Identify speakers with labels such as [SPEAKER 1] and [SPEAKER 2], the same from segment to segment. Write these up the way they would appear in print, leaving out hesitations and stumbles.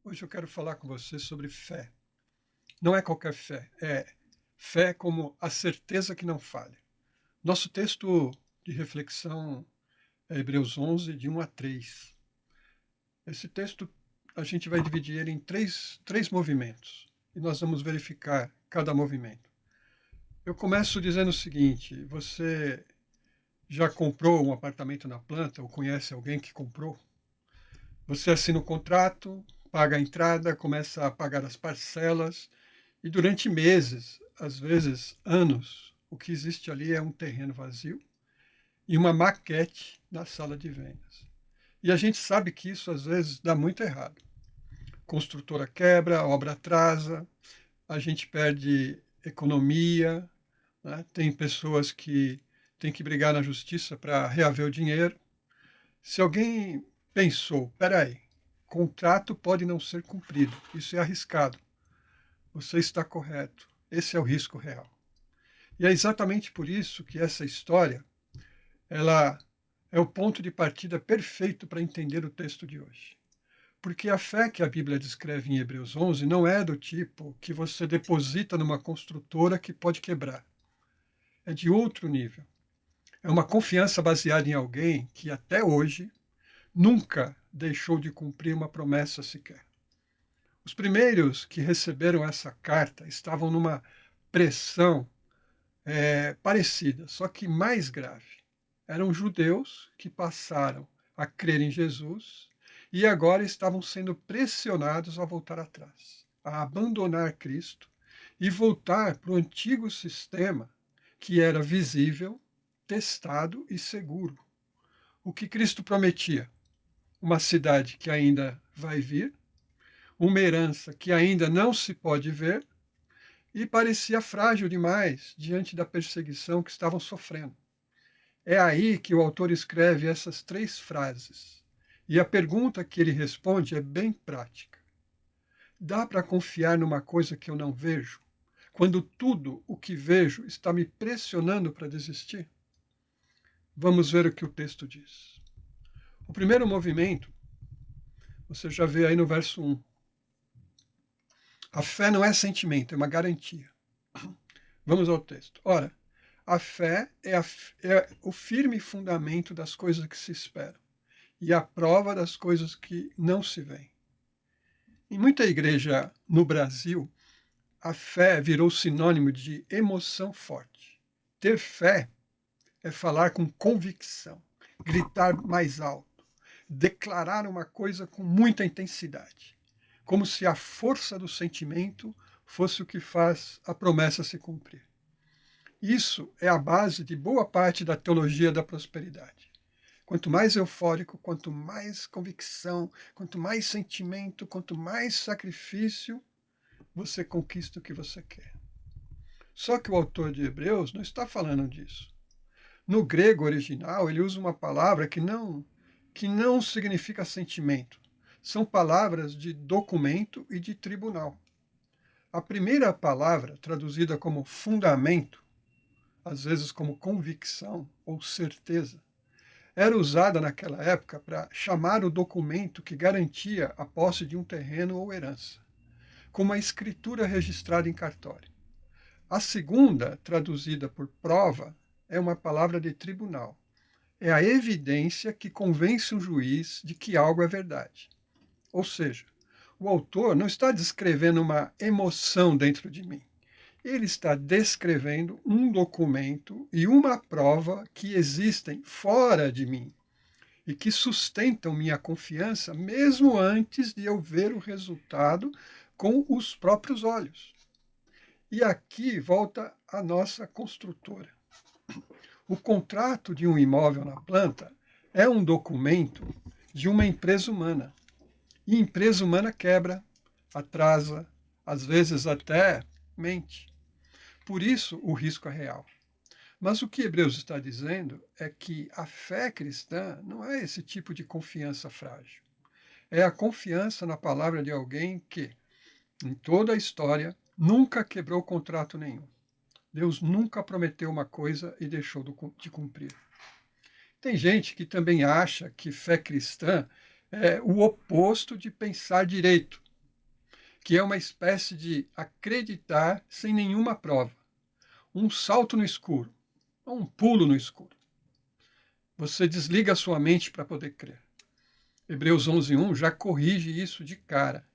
[SPEAKER 1] Hoje eu quero falar com você sobre fé. Não é qualquer fé, é fé como a certeza que não falha. Nosso texto de reflexão é Hebreus 11, de 1 a 3. Esse texto a gente vai dividir ele em três movimentos e nós vamos verificar cada movimento. Eu começo dizendo o seguinte: você já comprou um apartamento na planta ou conhece alguém que comprou? Você assina o contrato, paga a entrada, começa a pagar as parcelas e durante meses, às vezes anos, o que existe ali é um terreno vazio e uma maquete na sala de vendas. E a gente sabe que isso às vezes dá muito errado. Construtora quebra, a obra atrasa, a gente perde economia, né? Tem pessoas que têm que brigar na justiça para reaver o dinheiro. Se alguém pensou, peraí, contrato pode não ser cumprido, isso é arriscado. Você está correto. Esse é o risco real. E é exatamente por isso que essa história, ela é o ponto de partida perfeito para entender o texto de hoje. Porque a fé que a Bíblia descreve em Hebreus 11 não é do tipo que você deposita numa construtora que pode quebrar. É de outro nível. É uma confiança baseada em alguém que até hoje nunca deixou de cumprir uma promessa sequer. Os primeiros que receberam essa carta estavam numa pressão parecida, só que mais grave. Eram judeus que passaram a crer em Jesus e agora estavam sendo pressionados a voltar atrás, a abandonar Cristo e voltar para o antigo sistema que era visível, testado e seguro. O que Cristo prometia? Uma cidade que ainda vai vir, uma herança que ainda não se pode ver e parecia frágil demais diante da perseguição que estavam sofrendo. É aí que o autor escreve essas três frases. E a pergunta que ele responde é bem prática. Dá para confiar numa coisa que eu não vejo, quando tudo o que vejo está me pressionando para desistir? Vamos ver o que o texto diz. O primeiro movimento, você já vê aí no verso 1. A fé não é sentimento, é uma garantia. Vamos ao texto. Ora, a fé é o firme fundamento das coisas que se esperam e a prova das coisas que não se veem. Em muita igreja no Brasil, a fé virou sinônimo de emoção forte. Ter fé é falar com convicção, gritar mais alto, declarar uma coisa com muita intensidade, como se a força do sentimento fosse o que faz a promessa se cumprir. Isso é a base de boa parte da teologia da prosperidade. Quanto mais eufórico, quanto mais convicção, quanto mais sentimento, quanto mais sacrifício, você conquista o que você quer. Só que o autor de Hebreus não está falando disso. No grego original, ele usa uma palavra que não significa sentimento. São palavras de documento e de tribunal. A primeira palavra, traduzida como fundamento, às vezes como convicção ou certeza, era usada naquela época para chamar o documento que garantia a posse de um terreno ou herança, como a escritura registrada em cartório. A segunda, traduzida por prova, é uma palavra de tribunal. É a evidência que convence um juiz de que algo é verdade. Ou seja, o autor não está descrevendo uma emoção dentro de mim. Ele está descrevendo um documento e uma prova que existem fora de mim e que sustentam minha confiança mesmo antes de eu ver o resultado com os próprios olhos. E aqui volta a nossa construtora. O contrato de um imóvel na planta é um documento de uma empresa humana. E empresa humana quebra, atrasa, às vezes até mente. Por isso o risco é real. Mas o que Hebreus está dizendo é que a fé cristã não é esse tipo de confiança frágil. É a confiança na palavra de alguém que, em toda a história, nunca quebrou contrato nenhum. Deus nunca prometeu uma coisa e deixou de cumprir. Tem gente que também acha que fé cristã é o oposto de pensar direito. que é uma espécie de acreditar sem nenhuma prova, um salto no escuro, um pulo no escuro. Você desliga a sua mente para poder crer. Hebreus 11:1 já corrige isso de cara.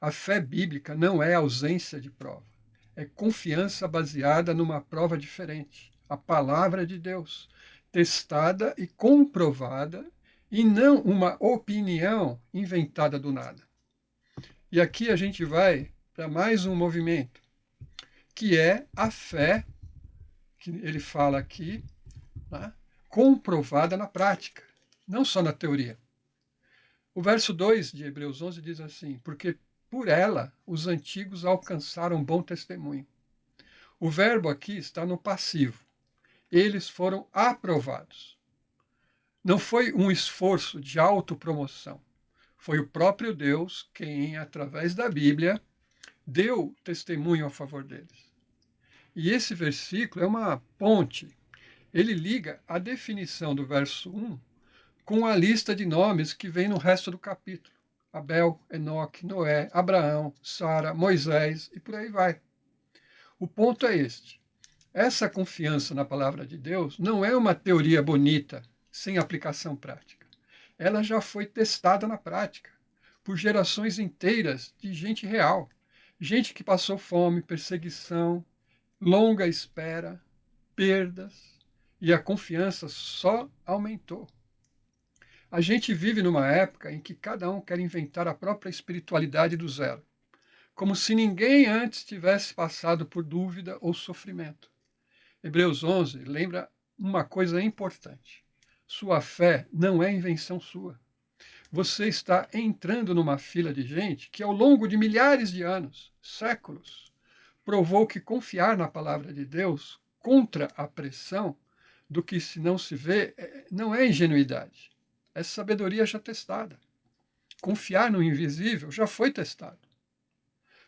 [SPEAKER 1] A fé bíblica não é ausência de prova, é confiança baseada numa prova diferente, a palavra de Deus, testada e comprovada, e não uma opinião inventada do nada. E aqui a gente vai para mais um movimento, que é a fé, que ele fala aqui, né, comprovada na prática, não só na teoria. O verso 2 de Hebreus 11 diz assim: porque por ela os antigos alcançaram bom testemunho. O verbo aqui está no passivo. Eles foram aprovados. Não foi um esforço de autopromoção. Foi o próprio Deus quem, através da Bíblia, deu testemunho a favor deles. E esse versículo é uma ponte. Ele liga a definição do verso 1 com a lista de nomes que vem no resto do capítulo. Abel, Enoque, Noé, Abraão, Sara, Moisés e por aí vai. O ponto é este. Essa confiança na palavra de Deus não é uma teoria bonita, sem aplicação prática. Ela já foi testada na prática, por gerações inteiras de gente real. Gente que passou fome, perseguição, longa espera, perdas, e a confiança só aumentou. A gente vive numa época em que cada um quer inventar a própria espiritualidade do zero, como se ninguém antes tivesse passado por dúvida ou sofrimento. Hebreus 11 lembra uma coisa importante. Sua fé não é invenção sua. Você está entrando numa fila de gente que, ao longo de milhares de anos, séculos, provou que confiar na palavra de Deus contra a pressão do que se não se vê não é ingenuidade. É sabedoria já testada. Confiar no invisível já foi testado.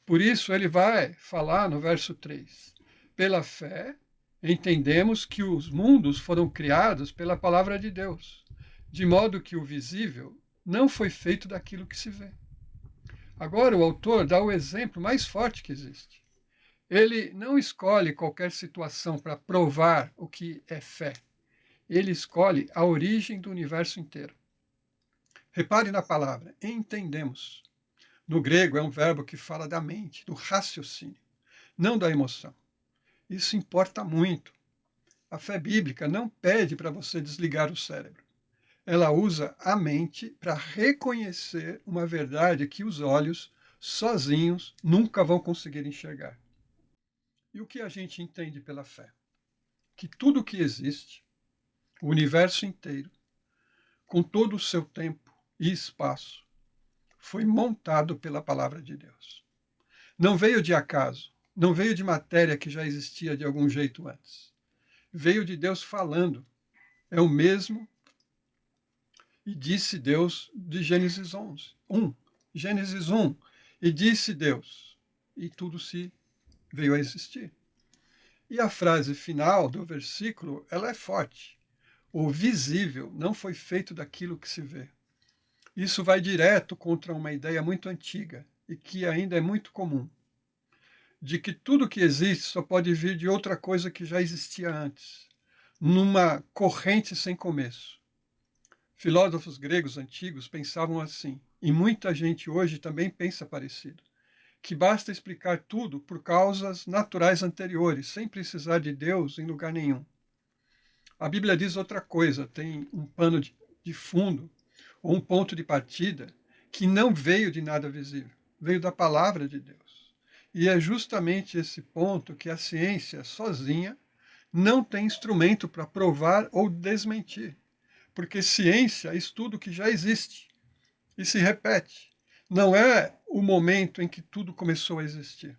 [SPEAKER 1] Por isso ele vai falar no verso 3. Pela fé, entendemos que os mundos foram criados pela palavra de Deus, de modo que o visível não foi feito daquilo que se vê. Agora o autor dá o exemplo mais forte que existe. Ele não escolhe qualquer situação para provar o que é fé. Ele escolhe a origem do universo inteiro. Repare na palavra, entendemos. No grego é um verbo que fala da mente, do raciocínio, não da emoção. Isso importa muito. A fé bíblica não pede para você desligar o cérebro. Ela usa a mente para reconhecer uma verdade que os olhos, sozinhos, nunca vão conseguir enxergar. E o que a gente entende pela fé? Que tudo que existe, o universo inteiro, com todo o seu tempo e espaço, foi montado pela palavra de Deus. Não veio de acaso, não veio de matéria que já existia de algum jeito antes. Veio de Deus falando. É o mesmo. E disse Deus de Gênesis 11, 1. Gênesis 1. E disse Deus. E tudo se veio a existir. E a frase final do versículo, ela é forte. O visível não foi feito daquilo que se vê. Isso vai direto contra uma ideia muito antiga e que ainda é muito comum, de que tudo que existe só pode vir de outra coisa que já existia antes, numa corrente sem começo. Filósofos gregos antigos pensavam assim, e muita gente hoje também pensa parecido, que basta explicar tudo por causas naturais anteriores, sem precisar de Deus em lugar nenhum. A Bíblia diz outra coisa, tem um pano de fundo, ou um ponto de partida, que não veio de nada visível, veio da palavra de Deus. E é justamente esse ponto que a ciência sozinha não tem instrumento para provar ou desmentir. Porque ciência é estudo que já existe e se repete. Não é o momento em que tudo começou a existir.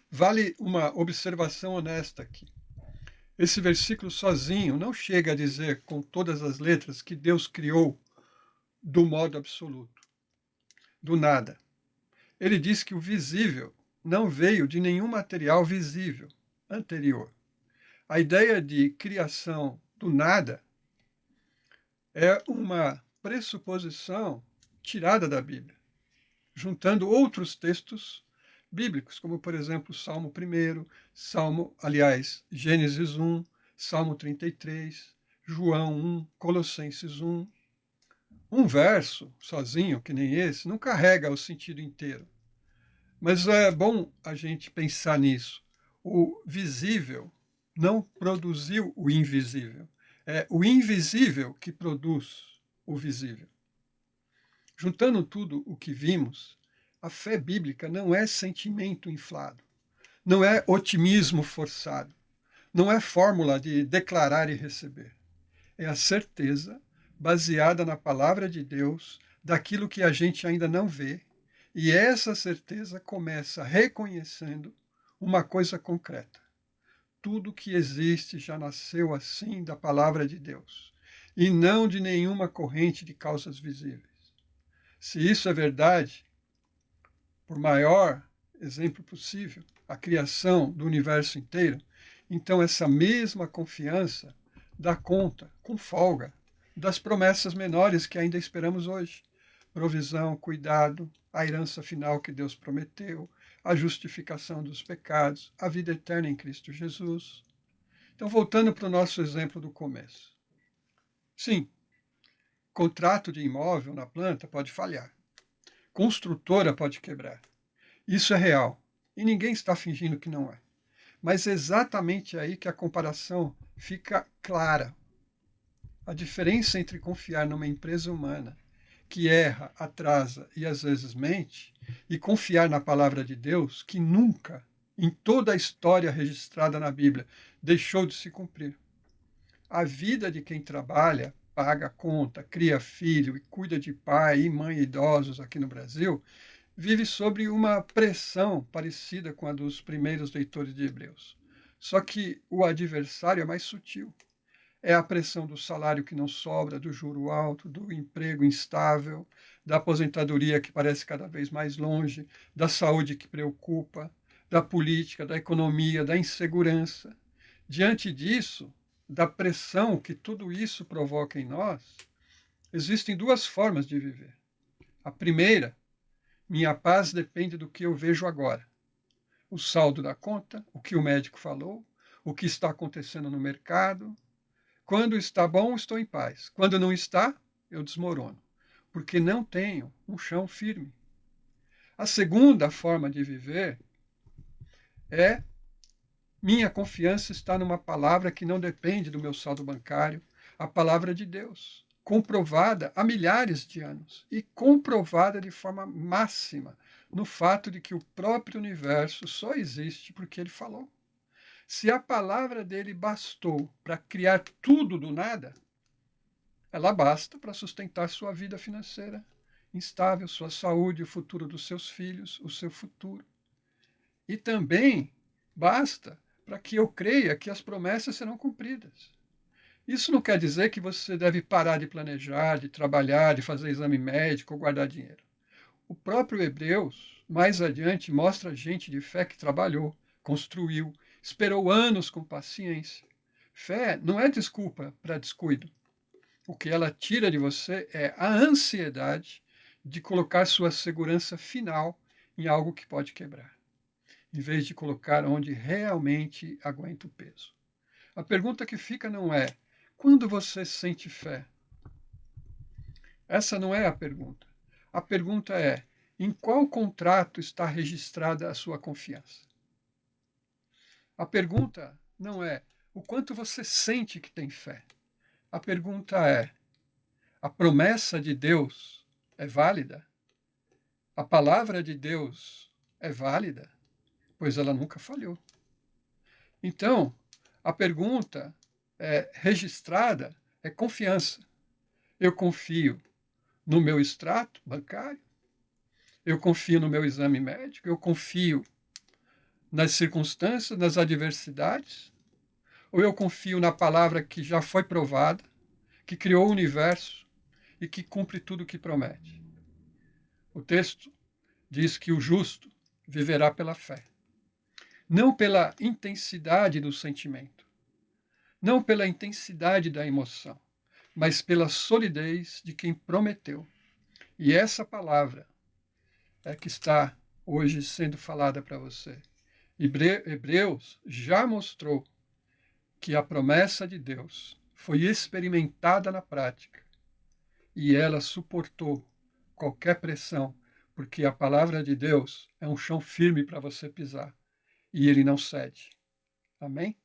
[SPEAKER 1] Vale uma observação honesta aqui. Esse versículo sozinho não chega a dizer com todas as letras que Deus criou do modo absoluto, do nada. Ele diz que o visível não veio de nenhum material visível anterior. A ideia de criação do nada é uma pressuposição tirada da Bíblia. juntando outros textos bíblicos, como, por exemplo, Salmo 1, Gênesis 1, Salmo 33, João 1, Colossenses 1. Um verso sozinho, que nem esse, não carrega o sentido inteiro. Mas é bom a gente pensar nisso. O visível não produziu o invisível. É o invisível que produz o visível. Juntando tudo o que vimos, a fé bíblica não é sentimento inflado, não é otimismo forçado, não é fórmula de declarar e receber. É a certeza baseada na palavra de Deus daquilo que a gente ainda não vê, e essa certeza começa reconhecendo uma coisa concreta. Tudo que existe já nasceu assim da palavra de Deus, e não de nenhuma corrente de causas visíveis. Se isso é verdade, por maior exemplo possível, a criação do universo inteiro, então essa mesma confiança dá conta, com folga, das promessas menores que ainda esperamos hoje. Provisão, cuidado, a herança final que Deus prometeu, a justificação dos pecados, a vida eterna em Cristo Jesus. Então, voltando para o nosso exemplo do começo. Sim, contrato de imóvel na planta pode falhar. Construtora pode quebrar. Isso é real. E ninguém está fingindo que não é. Mas é exatamente aí que a comparação fica clara. A diferença entre confiar numa empresa humana que erra, atrasa e às vezes mente, e confiar na palavra de Deus, que nunca, em toda a história registrada na Bíblia, deixou de se cumprir. A vida de quem trabalha, paga conta, cria filho e cuida de pai e mãe idosos aqui no Brasil, vive sob uma pressão parecida com a dos primeiros leitores de Hebreus. Só que o adversário é mais sutil. É a pressão do salário que não sobra, do juro alto, do emprego instável, da aposentadoria que parece cada vez mais longe, da saúde que preocupa, da política, da economia, da insegurança. Diante disso, da pressão que tudo isso provoca em nós, existem duas formas de viver. A primeira, minha paz depende do que eu vejo agora. O saldo da conta, o que o médico falou, o que está acontecendo no mercado. Quando está bom, estou em paz. Quando não está, eu desmorono, porque não tenho um chão firme. A segunda forma de viver é minha confiança está numa palavra que não depende do meu saldo bancário, a palavra de Deus, comprovada há milhares de anos e comprovada de forma máxima no fato de que o próprio universo só existe porque ele falou. Se a palavra dele bastou para criar tudo do nada, ela basta para sustentar sua vida financeira instável, sua saúde, o futuro dos seus filhos, o seu futuro. E também basta para que eu creia que as promessas serão cumpridas. Isso não quer dizer que você deve parar de planejar, de trabalhar, de fazer exame médico ou guardar dinheiro. O próprio Hebreus, mais adiante, mostra gente de fé que trabalhou, construiu, esperou anos com paciência. Fé não é desculpa para descuido. O que ela tira de você é a ansiedade de colocar sua segurança final em algo que pode quebrar, em vez de colocar onde realmente aguenta o peso. A pergunta que fica não é quando você sente fé. Essa não é a pergunta. A pergunta é em qual contrato está registrada a sua confiança. A pergunta não é o quanto você sente que tem fé. A pergunta é: a promessa de Deus é válida? A palavra de Deus é válida? Pois ela nunca falhou. Então, a pergunta registrada é confiança. Eu confio no meu extrato bancário, eu confio no meu exame médico, eu confio nas circunstâncias, nas adversidades, ou eu confio na palavra que já foi provada, que criou o universo e que cumpre tudo o que promete. O texto diz que o justo viverá pela fé, não pela intensidade do sentimento, não pela intensidade da emoção, mas pela solidez de quem prometeu. E essa palavra, é que está hoje sendo falada para você. Hebreus já mostrou que a promessa de Deus foi experimentada na prática e ela suportou qualquer pressão, porque a palavra de Deus é um chão firme para você pisar e ele não cede. Amém?